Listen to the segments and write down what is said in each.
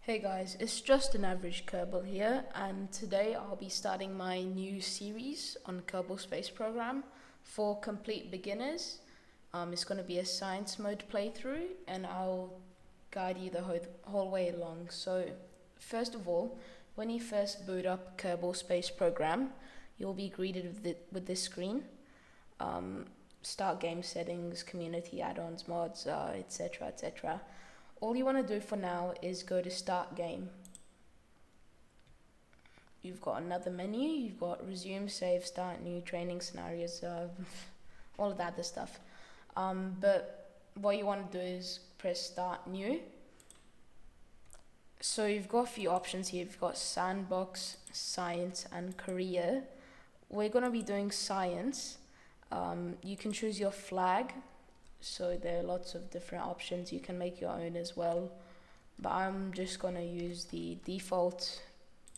Hey guys, it's just an average Kerbal here, and today I'll be starting my new series on Kerbal Space Program for complete beginners. It's going to be a science mode playthrough, and I'll guide you the whole way along. So, first of all, when you first boot up Kerbal Space Program, you'll be greeted with this screen. Start game settings, community add-ons, mods, etc, etc. All you want to do for now is go to start game. You've got another menu, you've got resume, save, start new, training scenarios, all of that other stuff. But what you want to do is press start new. So you've got a few options here. You've got sandbox, science, and career. We're going to be doing science. You can choose your flag. So there are lots of different options. You can make your own as well, but I'm just gonna use the default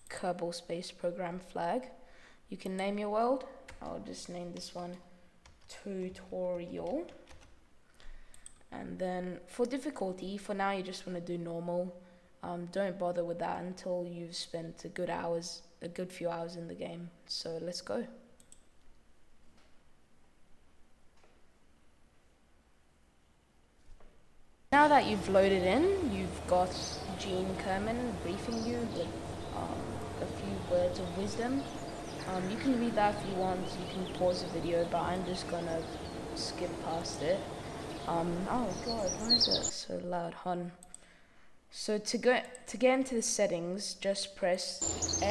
Kerbal Space Program flag. You can name your world. I'll just name this one tutorial. And then for difficulty, for now you just want to do normal. Don't bother with that until you've spent a good few hours in the game. So let's go. Now that you've loaded in, you've got Gene Kerman briefing you with a few words of wisdom. You can read that if you want, you can pause the video, but I'm just gonna skip past it. Oh god, why is it so loud, hon? So to get into the settings, just press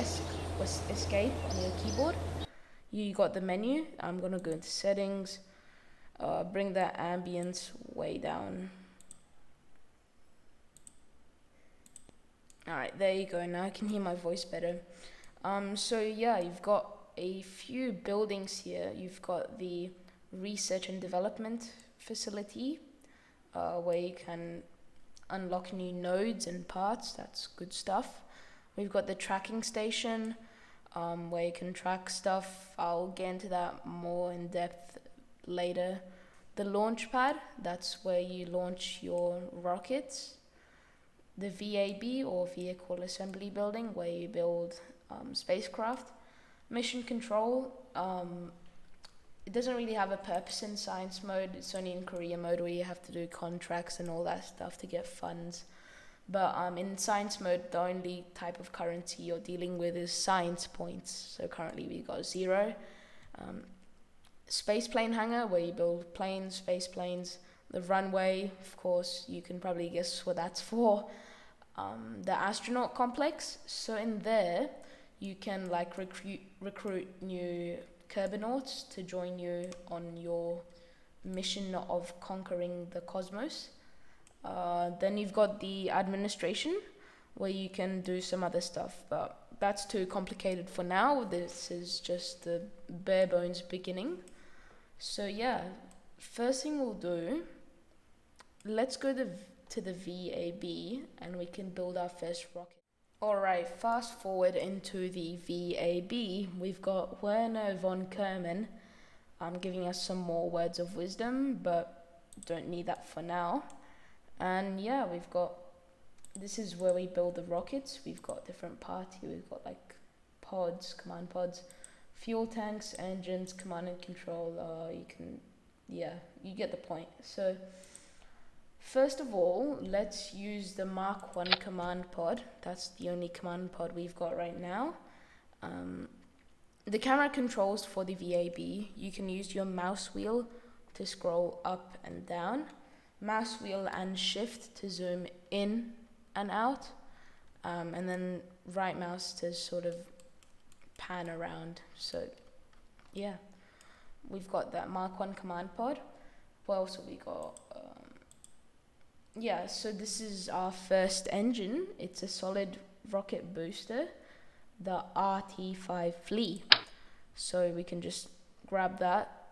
escape on your keyboard. You got the menu. I'm gonna go into settings, bring the ambience way down. Alright, there you go. Now I can hear my voice better. So yeah, you've got a few buildings here. You've got the research and development facility, where you can unlock new nodes and parts. That's good stuff. We've got the tracking station, where you can track stuff. I'll get into that more in depth later. The launch pad, that's where you launch your rockets. The VAB, or Vehicle Assembly Building, where you build spacecraft. Mission control, it doesn't really have a purpose in science mode. It's only in career mode where you have to do contracts and all that stuff to get funds. But in science mode, the only type of currency you're dealing with is science points. So currently we got 0. Space plane hangar, where you build planes, space planes. The runway, of course, you can probably guess what that's for. The astronaut complex, so in there you can like recruit new Kerbonauts to join you on your mission of conquering the cosmos. Then you've got the administration, where you can do some other stuff, but that's too complicated for now. This is just the bare bones beginning. So yeah, first thing we'll do, let's go to the VAB and we can build our first rocket. Alright, fast forward into the VAB. We've got Werner von Kerman giving us some more words of wisdom, but don't need that for now. And yeah, this is where we build the rockets. We've got different parts here. We've got like pods, command pods, fuel tanks, engines, command and control. You get the point. So first of all, let's use the Mark 1 command pod. That's the only command pod we've got right now. The camera controls for the VAB, you can use your mouse wheel to scroll up and down, mouse wheel and shift to zoom in and out, and then right mouse to sort of pan around. So yeah, we've got that Mark 1 command pod. What else have we got? Yeah, so this is our first engine. It's a solid rocket booster, the RT5 Flea. So we can just grab that,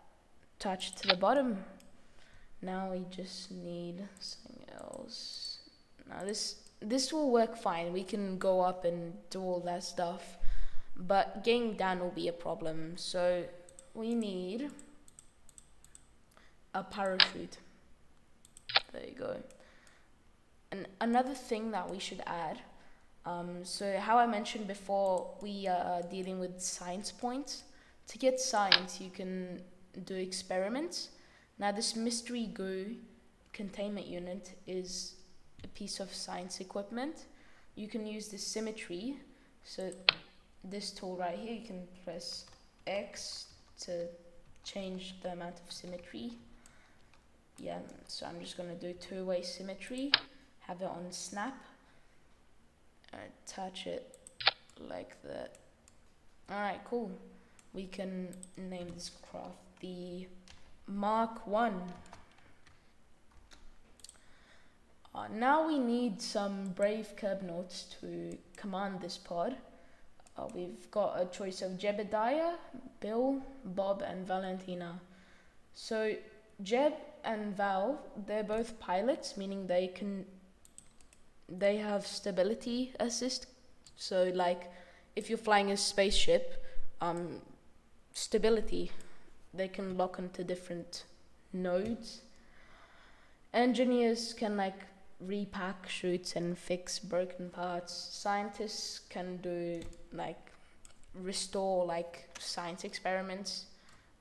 attach it to the bottom. Now we just need something else. Now this will work fine. We can go up and do all that stuff, but getting down will be a problem. So we need a parachute. There you go. And another thing that we should add So how I mentioned before, we are dealing with science points. To get science, you can do experiments. Now this mystery goo containment unit is a piece of science equipment. You can use the symmetry. So this tool right here, you can press X to change the amount of symmetry. Yeah, so I'm just gonna do two-way symmetry, have it on snap, attach it like that. Alright, cool. We can name this craft the Mark 1. Now we need some brave kerbnauts to command this pod. We've got a choice of Jebediah, Bill, Bob, and Valentina. So Jeb and Val, they're both pilots, meaning they have stability assist. So like if you're flying a spaceship, stability, they can lock onto different nodes. Engineers can like repack chutes and fix broken parts. Scientists can do like restore like science experiments.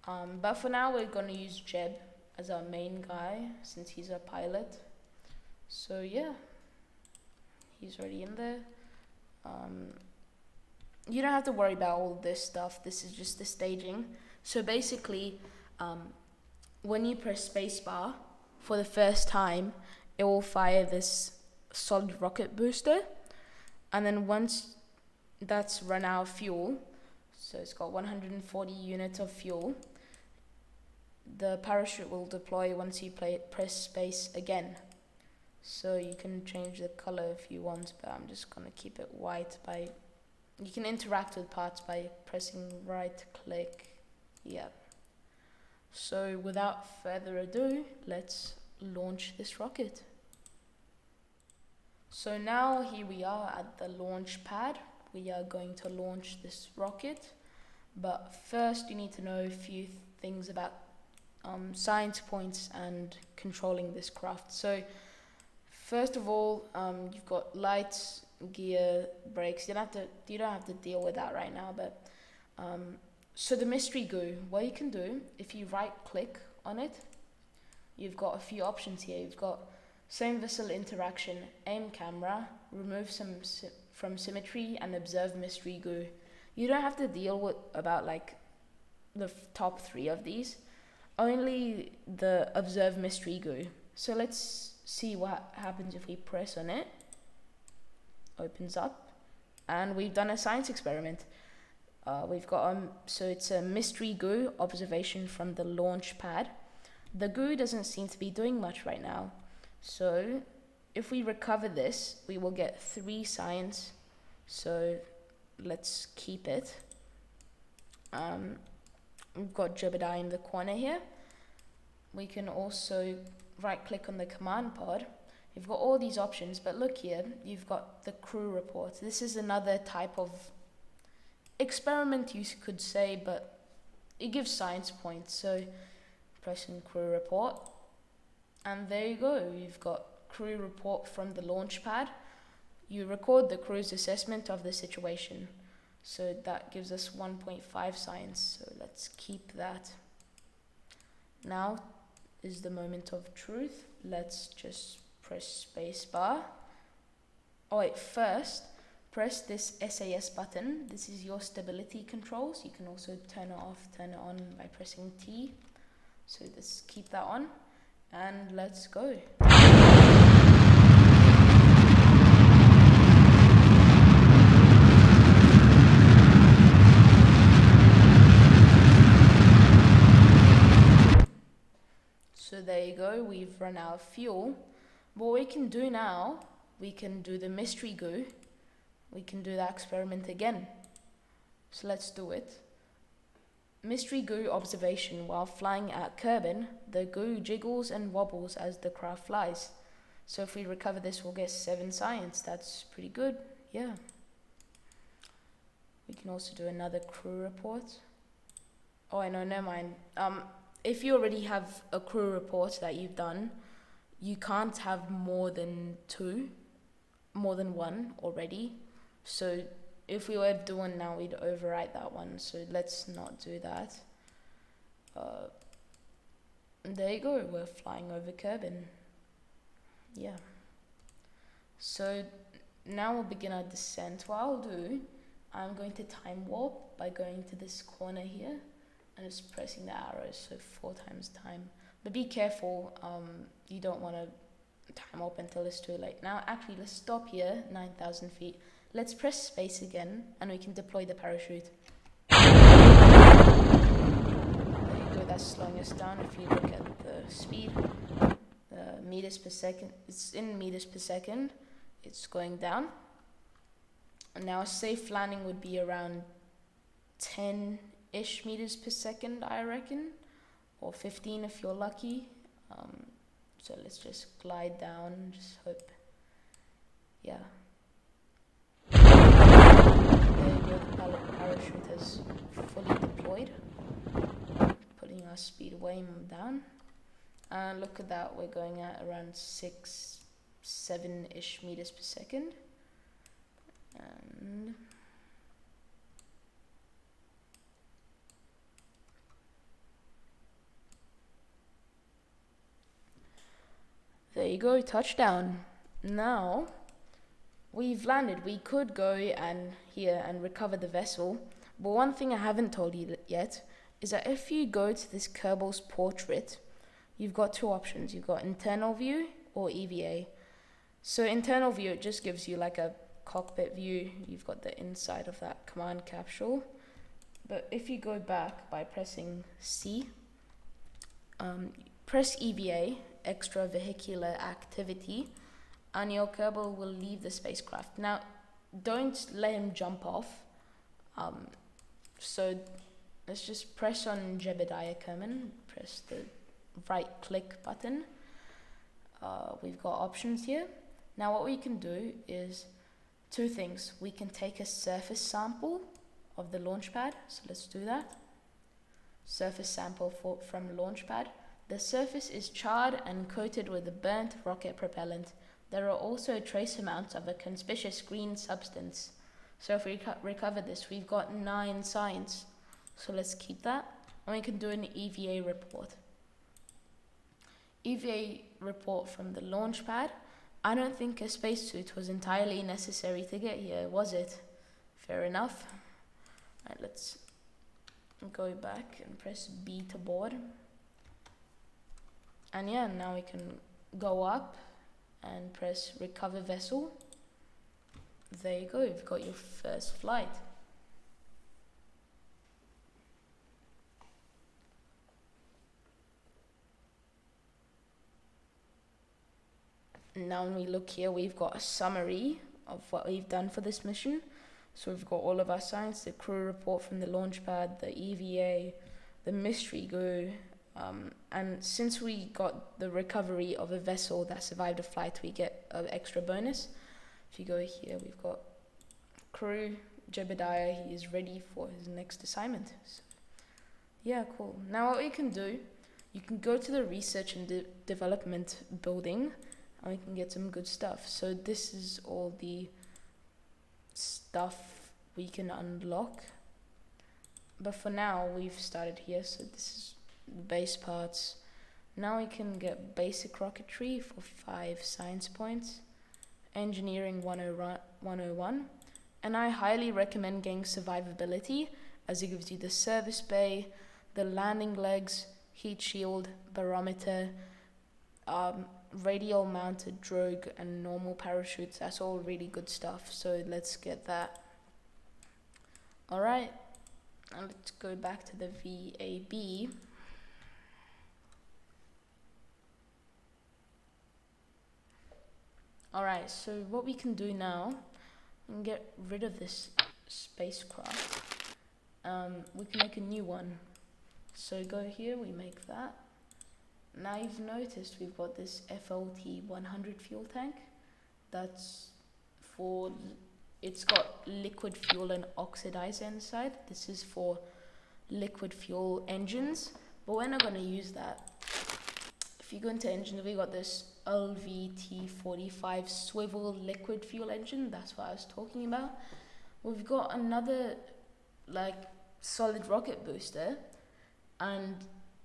But for now we're gonna use Jeb as our main guy since he's a pilot. So yeah, he's already in there. You don't have to worry about all this stuff. This is just the staging. So basically, when you press spacebar for the first time, it will fire this solid rocket booster, and then once that's run out of fuel, so it's got 140 units of fuel, the parachute will deploy once you press space again. So you can change the color if you want, but I'm just gonna keep it white. You can interact with parts by pressing right click. Yeah. So without further ado, let's launch this rocket. So now here we are at the launch pad. We are going to launch this rocket, but first you need to know a few things about science points and controlling this craft. So first of all, you've got lights, gear, brakes. You don't have to deal with that right now, but so the mystery goo, what you can do, if you right click on it, you've got a few options here. You've got same vessel interaction, aim camera, remove from symmetry, and observe mystery goo. You don't have to deal with about like the top three of these, only the observe mystery goo. So let's see what happens if we press on it. Opens up, and we've done a science experiment. We've got so it's a mystery goo observation from the launch pad. The goo doesn't seem to be doing much right now, so if we recover this, we will get 3 science. So let's keep it. We've got Jebediah in the corner here. We can also right click on the command pod. You've got all these options, but look here, you've got the crew report. This is another type of experiment, you could say, but it gives science points. So press in crew report, and there you go. You've got crew report from the launch pad. You record the crew's assessment of the situation. So that gives us 1.5 science. So let's keep that. Now is the moment of truth. Let's just press spacebar. Oh wait, first press this SAS button. This is your stability controls. You can also turn it off, turn it on by pressing T. So let's keep that on, and let's go. So there you go, we've run out of fuel. What we can do now, we can do the mystery goo. We can do that experiment again. So let's do it. Mystery goo observation. While flying at Kerbin, the goo jiggles and wobbles as the craft flies. So if we recover this, we'll get 7 science. That's pretty good, yeah. We can also do another crew report. Oh, I know, never mind. If you already have a crew report that you've done, you can't have more than 1 already. So if we were doing now, we'd overwrite that one. So let's not do that. There you go, we're flying over Kerbin. Yeah. So now we'll begin our descent. What I'll do, I'm going to time warp by going to this corner here and just pressing the arrows, so 4 times time. But be careful, you don't want to time warp until it's too late. Now actually, let's stop here, 9,000 feet. Let's press space again and we can deploy the parachute. That's slowing us down. If you look at the speed, meters per second, it's in meters per second, it's going down. And now a safe landing would be around 10-ish meters per second, I reckon, or 15 if you're lucky. So let's just glide down and just hope. Yeah. There you go, the parachute has fully deployed. Putting our speed way down, and look at that, we're going at around 7-ish meters per second, and there you go, touchdown. Now we've landed. We could go and here and recover the vessel, but one thing I haven't told you yet is that if you go to this Kerbals portrait, you've got 2 options. You've got internal view or EVA. So internal view, it just gives you like a cockpit view. You've got the inside of that command capsule. But if you go back by pressing C, press EVA, extravehicular activity, and your Kerbal will leave the spacecraft. Now, don't let him jump off. So let's just press on Jebediah Kerman, press the right click button. We've got options here. Now what we can do is 2 things. We can take a surface sample of the launch pad, so let's do that. Surface sample from launch pad. The surface is charred and coated with a burnt rocket propellant. There are also trace amounts of a conspicuous green substance. So if we recover this, we've got 9 signs. So let's keep that, and we can do an EVA report. EVA report from the launch pad. I don't think a spacesuit was entirely necessary to get here, was it? Fair enough. Right, let's go back and press B to board. And yeah, now we can go up and press recover vessel. There you go, you've got your first flight. Now when we look here, we've got a summary of what we've done for this mission. So we've got all of our signs, the crew report from the launch pad, the EVA, the mystery go, and since we got the recovery of a vessel that survived a flight, we get an extra bonus. If you go here, we've got crew, Jebediah, he is ready for his next assignment. So, yeah, cool. Now what we can do, you can go to the research and development building, and we can get some good stuff. So this is all the stuff we can unlock. But for now, we've started here, so this is the base parts. Now we can get basic rocketry for 5 science points, engineering 101, and I highly recommend getting survivability, as it gives you the service bay, the landing legs, heat shield, barometer, radial mounted drogue, and normal parachutes. That's all really good stuff, so let's get that. Alright, now let's go back to the VAB. Alright, so what we can do now, we can get rid of this spacecraft. We can make a new one. So go here, we make that. Now you've noticed we've got this FLT 100 fuel tank. That's for, it's got liquid fuel and oxidizer inside. This is for liquid fuel engines, but we're not going to use that. If you go into engines, we got this LVT-45 swivel liquid fuel engine. That's what I was talking about. We've got another like solid rocket booster, and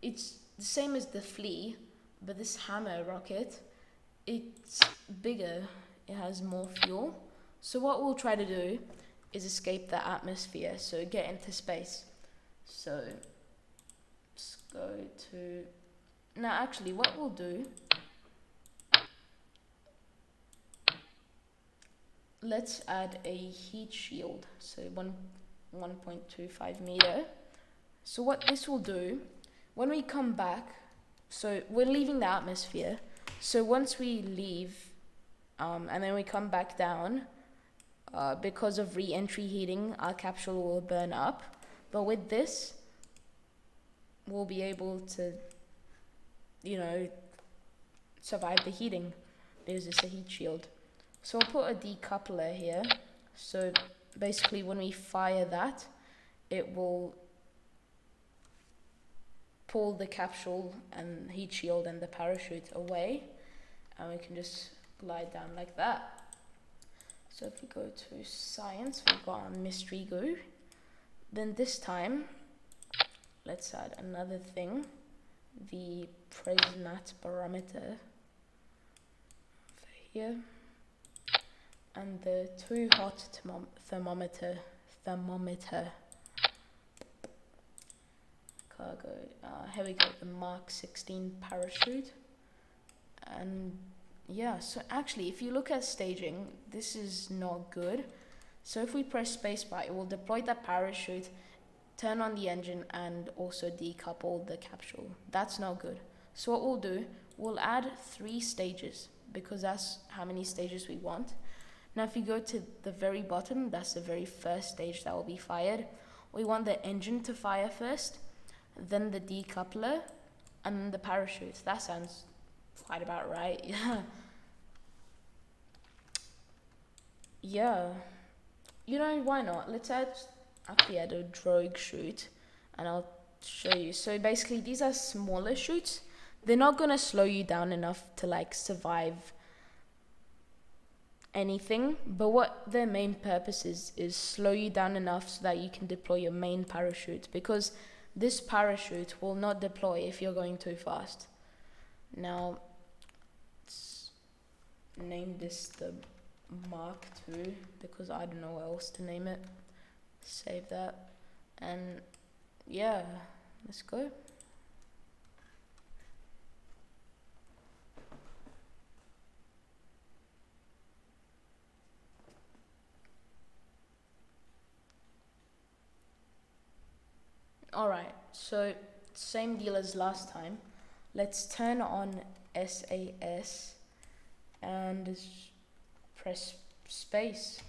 it's the same as the Flea, but this Hammer rocket, it's bigger, it has more fuel. So what we'll try to do is escape the atmosphere, so get into space. So let's go to, now actually what we'll do, let's add a heat shield, so 1.25 meter. So what this will do, when we come back, so we're leaving the atmosphere, so once we leave and then we come back down, because of re-entry heating, our capsule will burn up. But with this, we'll be able to, survive the heating because it's a heat shield. So I'll put a decoupler here. So basically when we fire that, it will pull the capsule and heat shield and the parachute away, and we can just glide down like that. So if we go to science, we've got our mystery goo. Then this time, let's add another thing, the prismat barometer over here, and the too hot thermometer. Cargo. Here we go, the Mark 16 parachute. And yeah, so actually, if you look at staging, this is not good. So if we press spacebar, it will deploy the parachute, turn on the engine, and also decouple the capsule. That's not good. So what we'll do, we'll add 3 stages, because that's how many stages we want. Now if you go to the very bottom, that's the very first stage that will be fired. We want the engine to fire first, then the decoupler, and then the parachute. That sounds quite about right. Yeah. Why not? Let's actually add a drogue chute, and I'll show you. So basically these are smaller chutes. They're not gonna slow you down enough to like survive anything, but what their main purpose is slow you down enough so that you can deploy your main parachute, because this parachute will not deploy if you're going too fast. Now let's name this the Mark II, because I don't know what else to name it. Save that, and yeah, let's go. Alright, so same deal as last time. Let's turn on SAS and press space.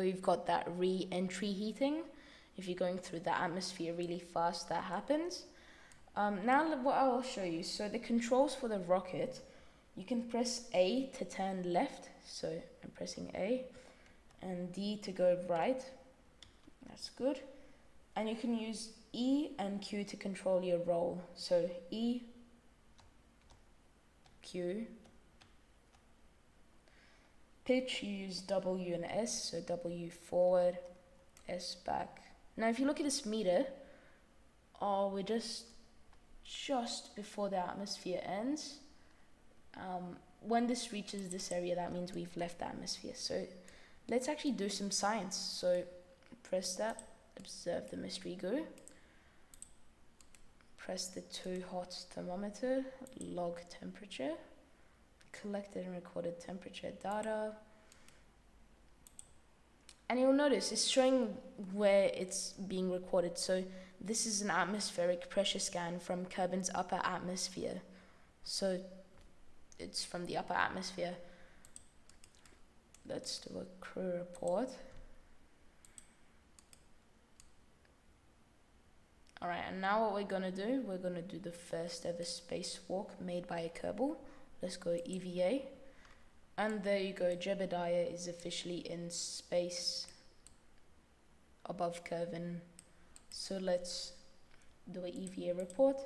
You've got that re-entry heating. If you're going through the atmosphere really fast, that happens. Now what I will show you, so the controls for the rocket, you can press A to turn left, so I'm pressing A, and D to go right. That's good. And you can use E and Q to control your roll. So E, Q. Pitch, you use W and S, so W forward, S back. Now if you look at this meter, we're just before the atmosphere ends. When this reaches this area, that means we've left the atmosphere. So let's actually do some science. So press that, observe the mystery goo. Press the too hot thermometer, log temperature. Collected and recorded temperature data, and you'll notice it's showing where it's being recorded. So this is an atmospheric pressure scan from Kerbin's upper atmosphere, so it's from the upper atmosphere. Let's do a crew report. Alright, and now what we're gonna do the first ever spacewalk made by a kerbal. Let's go EVA. And there you go, Jebediah is officially in space above Kerbin. So let's do an EVA report.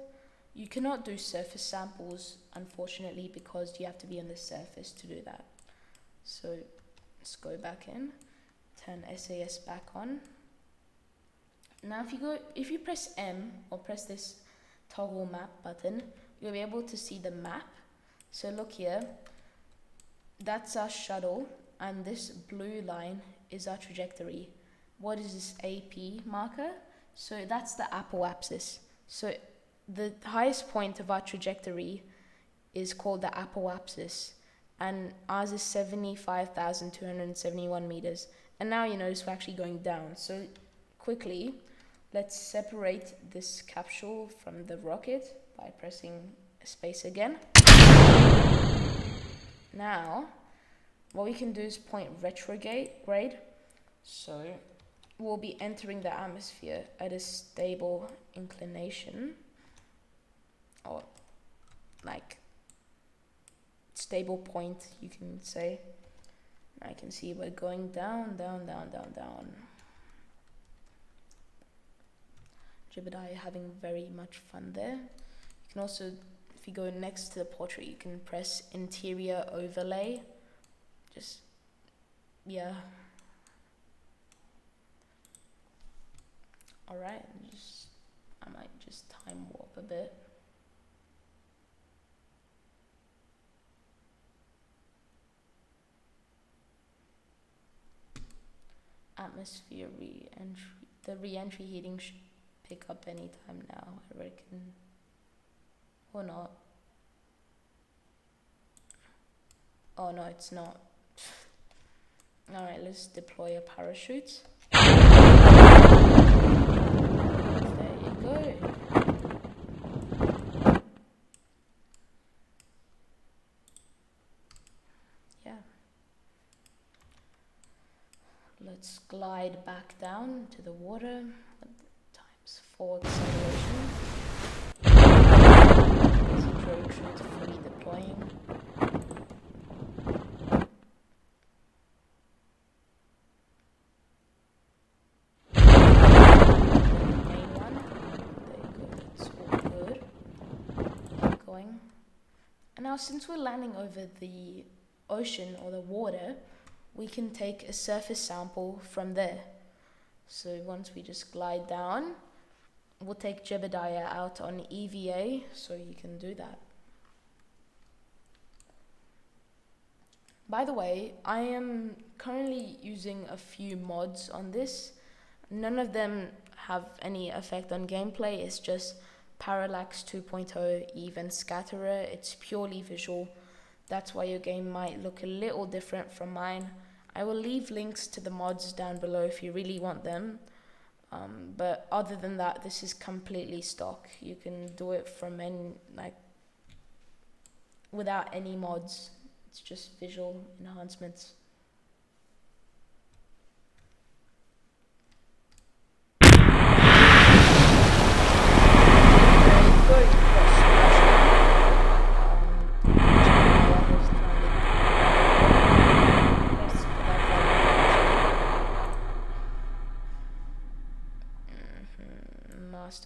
You cannot do surface samples, unfortunately, because you have to be on the surface to do that. So let's go back in, turn SAS back on. Now if you press M or press this toggle map button, you'll be able to see the map. So look here, that's our shuttle, and this blue line is our trajectory. What is this AP marker? So that's the apoapsis. So the highest point of our trajectory is called the apoapsis, and ours is 75,271 meters. And now you notice we're actually going down. So quickly, let's separate this capsule from the rocket by pressing space again. Now, what we can do is point retrograde. So we'll be entering the atmosphere at a stable inclination, or like stable point, you can say. I can see we're going down. Jebediah having very much fun there. You can also, if you go next to the portrait, you can press interior overlay. Just, yeah. Alright, I might just time warp a bit. Atmosphere re-entry. The re-entry heating should pick up anytime now, I reckon. Or not. Oh no, it's not. Alright, let's deploy a parachute. There you go. Yeah. Let's glide back down to the water with ×4 acceleration. There's a drogue chute fully deploying. And now since we're landing over the ocean or the water, we can take a surface sample from there. So once we just glide down, we'll take Jebediah out on EVA, so you can do that. By the way, I am currently using a few mods on this. None of them have any effect on gameplay, it's just Parallax 2.0 even scatterer. It's purely visual. That's why your game might look a little different from mine. I will leave links to the mods down below if you really want them. But other than that, this is completely stock. You can do it from without any mods. It's just visual enhancements.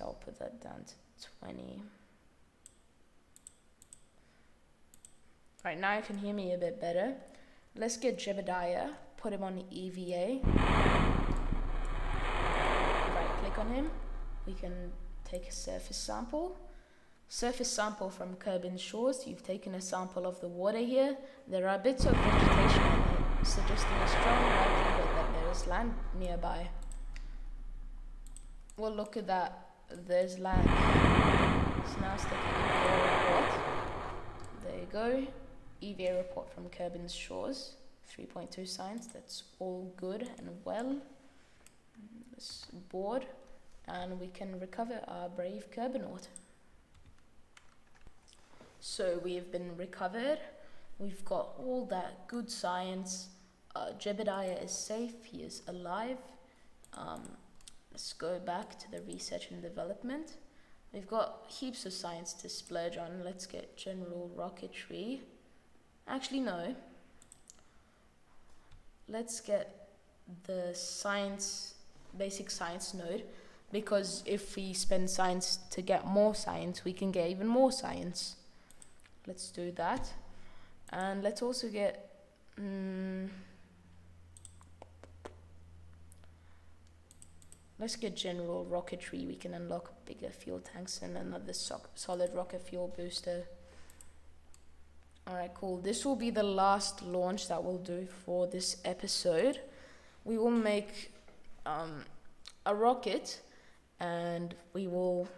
I'll put that down to 20. Right, now you can hear me a bit better. Let's get Jebediah, put him on EVA. Right click on him. We can take a surface sample. Surface sample from Kerbin shores. You've taken a sample of the water here. There are bits of vegetation in it, suggesting a strong likelihood that there is land nearby. Well, look at that. There's land. So now let's take an EVA report. There you go. EVA report from Kerbin's shores. 3.2 science. That's all good and well. Let's board, and we can recover our brave Kerbinaut. So we have been recovered. We've got all that good science. Jebediah is safe. He is alive. Let's go back to the research and development. We've got heaps of science to splurge on. Let's get general rocketry. Actually, no. Let's get the science, basic science node, because if we spend science to get more science, we can get even more science. Let's do that. And let's also get let's get general rocketry. We can unlock bigger fuel tanks and another solid rocket fuel booster. Alright, cool. This will be the last launch that we'll do for this episode. We will make a rocket and we will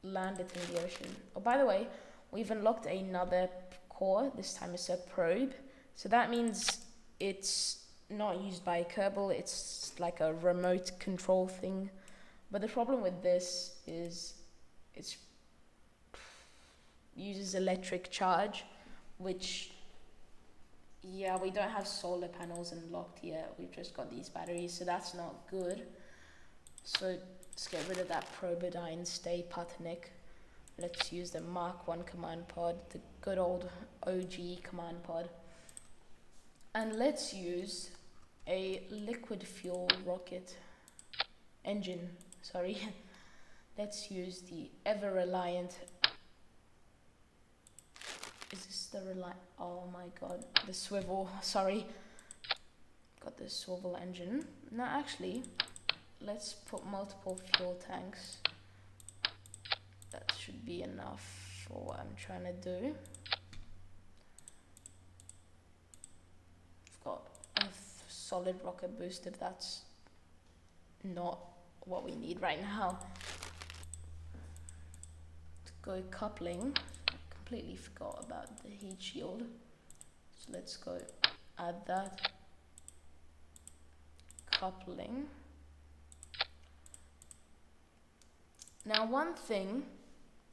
land it in the ocean. Oh, by the way, we've unlocked another core. This time it's a probe. So that means it's not used by a kerbal, it's like a remote control thing. But the problem with this is it uses electric charge, which, yeah, we don't have solar panels unlocked yet. We've just got these batteries, so that's not good. So let's get rid of that Probodyne Stay Patanik. Let's use the Mark 1 command pod, the good old OG command pod. And let's use a liquid fuel rocket engine, sorry. Let's use the ever reliant, is this the oh my god, the swivel, sorry. Got the swivel engine. Now actually, let's put multiple fuel tanks. That should be enough for what I'm trying to do. I've got a solid rocket booster. That's not what we need right now. To go coupling, I completely forgot about the heat shield. So let's go add that. Coupling. Now one thing,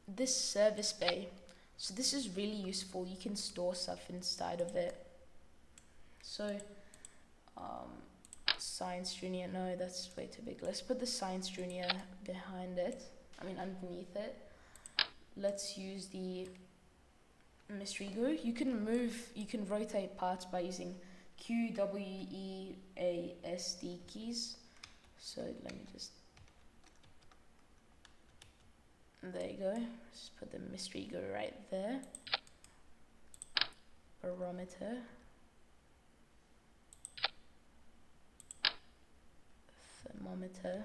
this service bay, so this is really useful. You can store stuff inside of it. So Science Junior, no, that's way too big. Let's put the Science Junior behind it, underneath it. Let's use the mystery glue. You can rotate parts by using Q, W, E, A, S, D keys. So let me just, there you go. Just put the mystery glue right there. Barometer. Thermometer.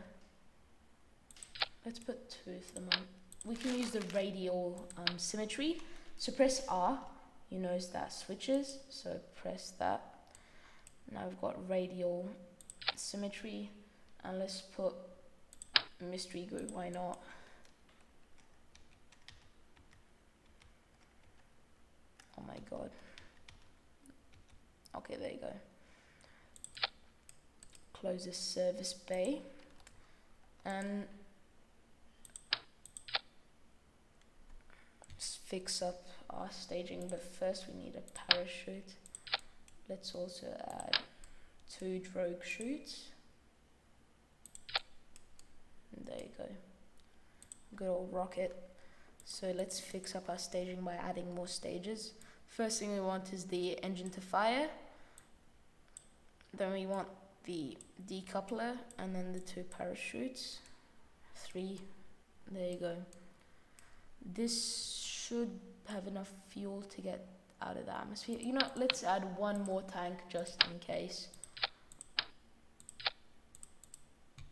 Let's put two thermometers. We can use the radial symmetry. So press R, you notice that switches. So press that. Now we've got radial symmetry. And let's put mystery glue, why not? Oh my god. Okay, there you go. Close the service bay. And let's fix up our staging, but first we need a parachute. Let's also add 2 drogue chutes. And there you go. Good old rocket. So let's fix up our staging by adding more stages. First thing we want is the engine to fire. Then we want the decoupler and then the 2 parachutes. 3. There you go. This should have enough fuel to get out of the atmosphere. You know, let's add 1 more tank just in case.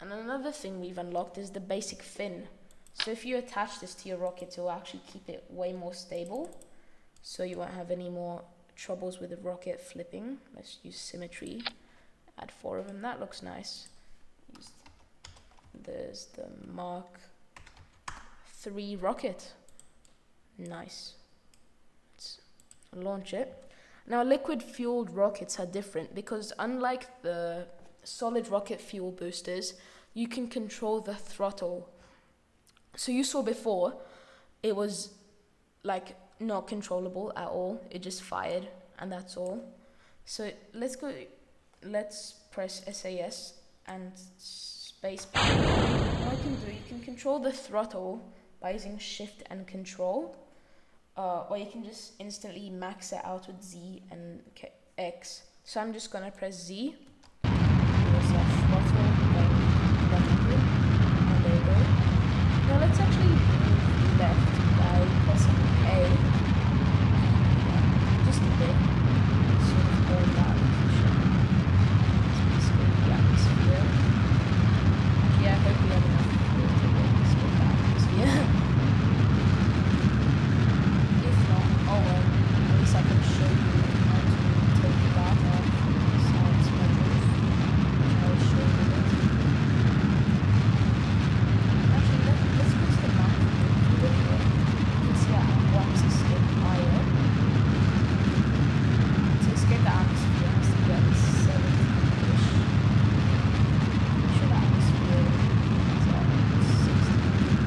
And another thing we've unlocked is the basic fin. So if you attach this to your rocket, it will actually keep it way more stable. So you won't have any more troubles with the rocket flipping. Let's use symmetry. Add 4 of them. That looks nice. There's the Mark 3 rocket. Nice. Let's launch it. Now liquid fueled rockets are different because unlike the solid rocket fuel boosters, you can control the throttle. So you saw before, it was like not controllable at all. It just fired and that's all. So let's press SAS and space bar. What you can control the throttle by using shift and control, or you can just instantly max it out with Z and X. So I'm just gonna press Z. There's our throttle, then 100, and there you go. Now let's actually move left by pressing A, just a bit, sort of hold that position. Let's go to the atmosphere. Yeah, I hope we have enough fuel to escape the atmosphere. If not, oh well, at least I can show you how to take data from the science modules, which I'll show you later. Actually, let's switch the map. If you look here, you can see our axis getting higher. To escape the atmosphere, it has to be at least 70-ish. Sure, the atmosphere is at 60.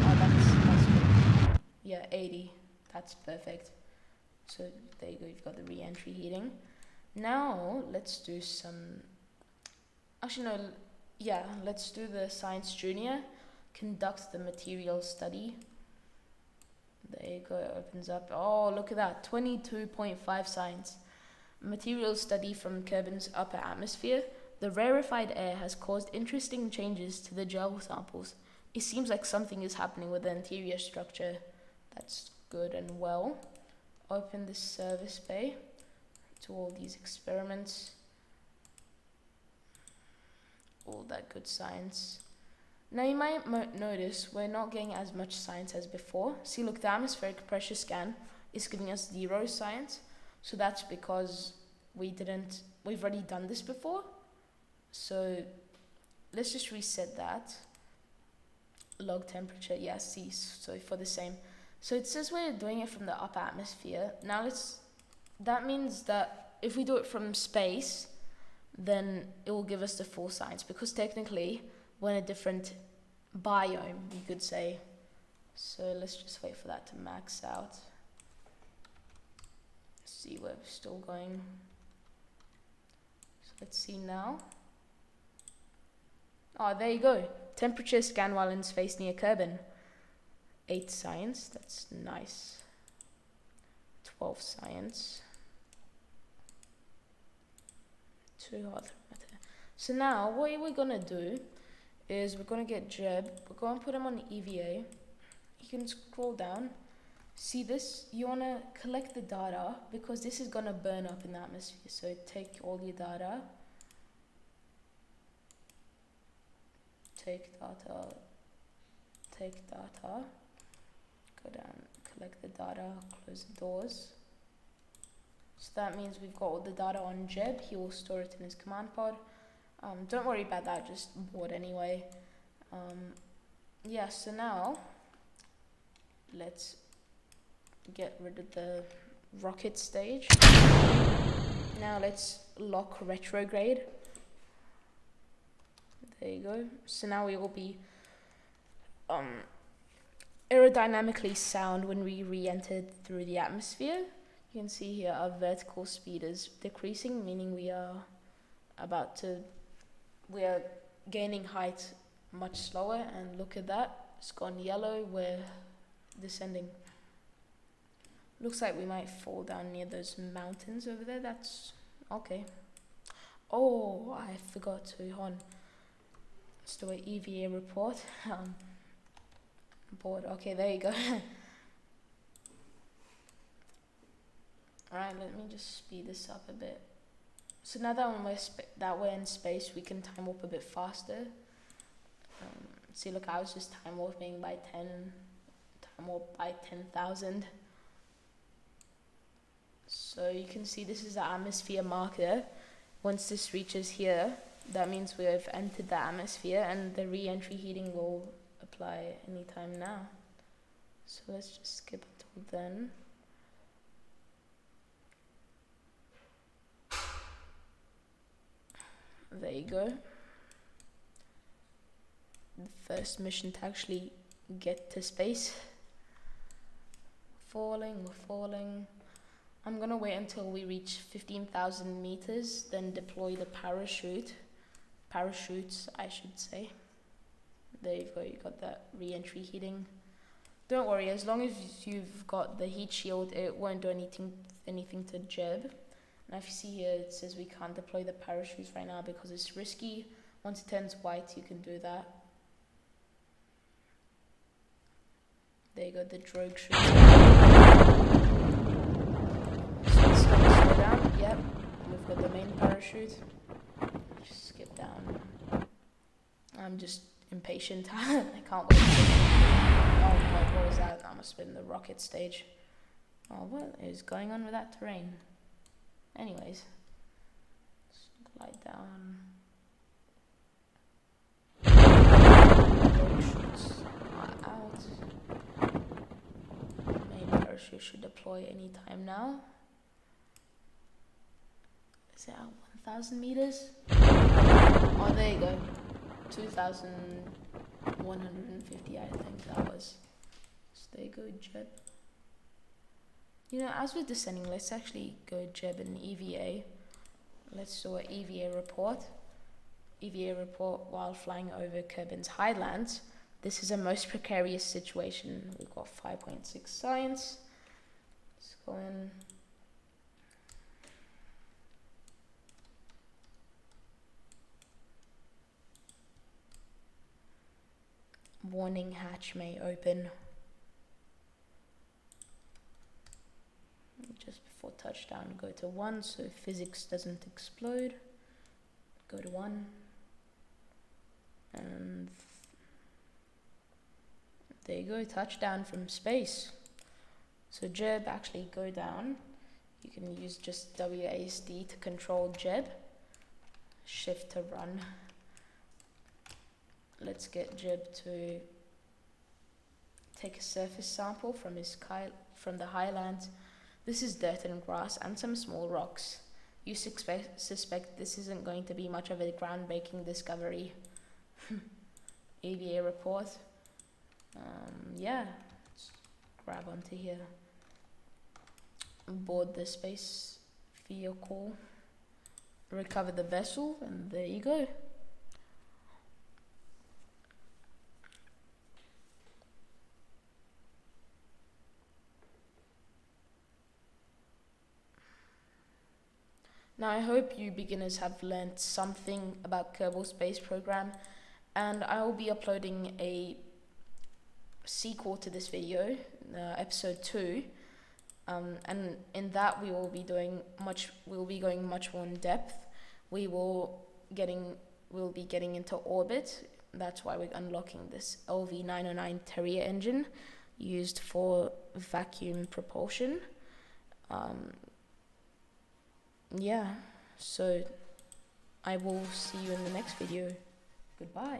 Oh, that's good. Yeah, 80. That's perfect. So there you go, you've got the re-entry heating. Now let's do some. Actually, no. Yeah, let's do the Science Junior. Conduct the material study. There you go, it opens up. Oh, look at that, 22.5 science. Material study from Kerbin's upper atmosphere. The rarefied air has caused interesting changes to the gel samples. It seems like something is happening with the interior structure. That's good and well. Open the service bay to all these experiments. All that good science. Now you might notice we're not getting as much science as before. See, look, the atmospheric pressure scan is giving us 0 science. So that's because we've already done this before. So let's just reset that. Log temperature, yeah, see, so for the same. So it says we're doing it from the upper atmosphere. Now that means that if we do it from space, then it will give us the full science, because technically we're in a different biome, you could say. So let's just wait for that to max out. See, we're still going. So let's see now. Oh, there you go. Temperature scan while in space near Kerbin. 8 science, that's nice. 12 science. 2 hard thermometer. So now what we're gonna do is we're gonna get Jeb, we're gonna put him on EVA. You can scroll down. See this? You wanna collect the data because this is gonna burn up in the atmosphere. So take all your data. Take data. Go down, collect the data, close the doors. So that means we've got all the data on Jeb. He will store it in his command pod. Don't worry about that, just board anyway. Yeah, so now let's get rid of the rocket stage. Now let's lock retrograde. There you go. So now we will be aerodynamically sound when we re-entered through the atmosphere. You can see here our vertical speed is decreasing, meaning we are gaining height much slower, and look at that, it's gone yellow, we're descending. Looks like we might fall down near those mountains over there. That's okay. Oh, I forgot to let's do an EVA report. Board. Okay, there you go. Alright, let me just speed this up a bit. So now that we're in space, we can time warp a bit faster. See, look, I was just time warping by 10,000. So you can see this is the atmosphere marker. Once this reaches here, that means we have entered the atmosphere, and the re-entry heating will apply anytime now. So let's just skip until then. There you go. The first mission to actually get to space. We're falling. I'm gonna wait until we reach 15,000 meters, then deploy the parachute parachutes, I should say. There you go, you got that re-entry heating. Don't worry, as long as you've got the heat shield, it won't do anything to Jeb. Now if you see here, it says we can't deploy the parachutes right now because it's risky. Once it turns white, you can do that. There you go, the drogue shoot. So it's gonna slow down. Yep, we've got the main parachute. Just skip down. I'm just impatient. I can't wait. Oh my, what was that? That must have been the rocket stage. Oh, what is going on with that terrain? Anyways, let's glide down. Shoots are out. Main parachute should deploy anytime now. Is it at 1,000 meters? Oh, there you go. 2,150, I think that was. So there you go, Jeb. You know, as we're descending, let's actually go Jeb and EVA. Let's do an EVA report. EVA report while flying over Kerbals highlands. This is a most precarious situation. We've got 5.6 science. Let's go in. Warning hatch may open. Just before touchdown, go to 1 so physics doesn't explode. Go to 1. And there you go, touchdown from space. So Jeb, actually go down. You can use just WASD to control Jeb. Shift to run. Let's get Jeb to take a surface sample from the highlands. This is dirt and grass and some small rocks. You suspect this isn't going to be much of a groundbreaking discovery. EVA report. Yeah, let's grab onto here. Board the space vehicle. Recover the vessel, and there you go. Now I hope you beginners have learned something about Kerbal Space Program, and I will be uploading a sequel to this video, episode 2, and in that we will be going much more in depth. We'll be getting into orbit. That's why we're unlocking this LV909 Terrier engine used for vacuum propulsion. Yeah, so I will see you in the next video. Goodbye.